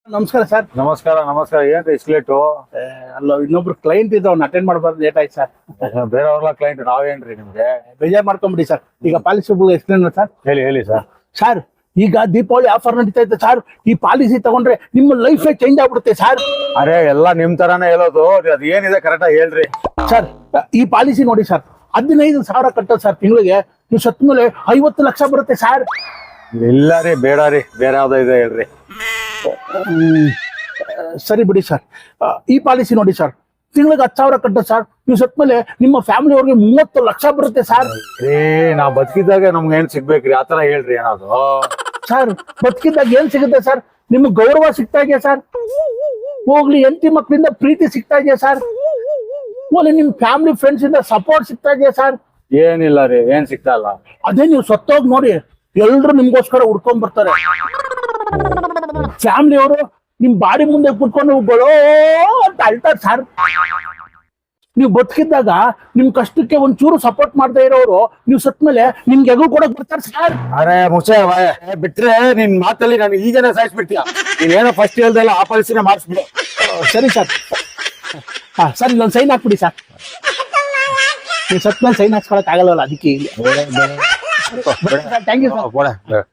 ನಮಸ್ಕಾರ ಸರ್. ನಮಸ್ಕಾರ ನಮಸ್ಕಾರ. ಏನ್ರಿ ಇಷ್ಟು ಲೇಟು? ಅಲ್ಲ, ಇನ್ನೊಬ್ರು ಕ್ಲೈಂಟ್ ಇದ್ದು ಅವ್ನು ಅಟೆಂಡ್ ಮಾಡಬಾರ್ದು, ಲೇಟ್ ಆಯ್ತು ಸರ್. ಬೇರೆಯವ್ರಲ್ಲ ಕ್ಲೈಂಟ್, ನಾವೇನ್ರಿ ನಿಮ್ಗೆ? ಬೇಜಾರು ಮಾಡ್ಕೊಂಬಿಡಿ ಸರ್. ಈಗ ಪಾಲಿಸಿ ಎಕ್ಸ್ಪ್ಲೇನ್ ಸರ್. ಹೇಳಿ ಸರ್. ಸರ್, ಈಗ ದೀಪಾವಳಿ ಆಫರ್ ನಡೀತಾ ಇದೆ ಸರ್. ಈ ಪಾಲಿಸಿ ತಗೊಂಡ್ರೆ ನಿಮ್ಮ ಲೈಫೇ ಚೇಂಜ್ ಆಗ್ಬಿಡುತ್ತೆ ಸರ್. ಅರೆ ಎಲ್ಲ ನಿಮ್ ತರಾನೇ ಹೇಳೋದು, ಅದ್ ಏನಿದೆ ಕರೆಕ್ಟ್ ಆಗಿ ಹೇಳ್ರಿ ಸರ್. ಈ ಪಾಲಿಸಿ ನೋಡಿ ಸರ್, 15,000 ಕಟ್ಟೋದು ಸರ್ ತಿಂಗಳಿಗೆ. ನೀವು ಸತ್ ಮೇಲೆ 50 ಲಕ್ಷ ಬರುತ್ತೆ ಸರ್. ಇಲ್ಲ ರೀ, ಬೇಡ ರೀ, ಬೇರೆ ಯಾವ್ದೋ ಇದೆ ಹೇಳ್ರಿ. ಸರಿ ಬಿಡಿ ಸರ್. ಈ ಪಾಲಿಸಿ ನೋಡಿ ಸರ್, ತಿಂಗಳಿಗೆ 10,000 ಕಟ್ಟೋದು ಸರ್. ನೀವು ಸತ್ ಮೇಲೆ ನಿಮ್ಮ ಫ್ಯಾಮಿಲಿ ಅವ್ರಿಗೆ 30 ಲಕ್ಷ ಬರುತ್ತೆ ಸರ್. ಏ ನಾವ್ ಬದುಕಿದಾಗ ನಮ್ಗೆ ಏನ್ ಸಿಗ್ಬೇಕ್ರಿ, ಆತರ ಹೇಳ್ರಿ ಏನಾದ್ರು. ಸರ್, ಬದುಕಿದ್ದಾಗ ಏನ್ ಸಿಗುತ್ತೆ ಸರ್? ನಿಮ್ಗೆ ಗೌರವ ಸಿಗ್ತಾ ಇದೆಯಾ ಸರ್? ಹೋಗ್ಲಿ, ಹೆಂಡತಿ ಮಕ್ಕಳಿಂದ ಪ್ರೀತಿ ಸಿಗ್ತಾ ಇದೆಯಾ ಸರ್? ಹೋಗ್ಲಿ, ನಿಮ್ ಫ್ಯಾಮಿಲಿ ಫ್ರೆಂಡ್ಸ್ ಇಂದ ಸಪೋರ್ಟ್ ಸಿಗ್ತಾ ಇದೆಯಾ ಸರ್? ಏನಿಲ್ಲ ರೀ, ಏನ್ ಸಿಗ್ತಾ ಇಲ್ಲ. ಅದೇ ನೀವು ಸತ್ತೋಗಿ ನೋಡಿ, ಎಲ್ರು ನಿಮ್ಗೋಸ್ಕರ ಹುಡ್ಕೊಂಡ್ ಬರ್ತಾರೆ. ಫ್ಯಾಮಿಲಿ ಅವರು ನಿಮ್ ಬಾಡಿ ಮುಂದೆ ಕುತ್ಕೊಂಡು ಗೊಳೋ ಅಂತ ಅಳ್ತಾರೆ ಸರ್. ನೀವು ಬದುಕಿದ್ದಾಗ ನಿಮ್ ಕಷ್ಟಕ್ಕೆ ಒಂಚೂರು ಸಪೋರ್ಟ್ ಮಾಡ್ತಾ ಇರೋರು ನೀವು ಸತ್ ಮೇಲೆ ನಿಮ್ಗೆ ಎಗು ಕೊಡಕ್ ಬರ್ತಾರೆ ಸರ್. ಅರೆ ಮುಚ್ಚೆ ಬಿಟ್ರೆ ನಿನ್ ಮಾತಲ್ಲಿ ನಾನು ಈಗನೇ ಸಾಯಿಸ್ಬಿಡ್ತೀಯ. ನೀನೇನೋ ಫಸ್ಟ್ ಹೇಳ್ದಲ್ಲ, ಆ ಪಾಲಿಸಿನ ಮಾಡಿಸ್ಬಿಡು. ಸರಿ ಸರ್. ಸರ್, ಇಲ್ಲೊಂದು ಸೈನ್ ಹಾಕ್ಬಿಡಿ ಸರ್. ನೀವು ಸತ್ ಮೇಲೆ ಸೈನ್ ಹಾಕ್ಸ್ಕೊಳಕ್ ಆಗಲ್ಲ, ಅದಕ್ಕೆ. Thank you sir.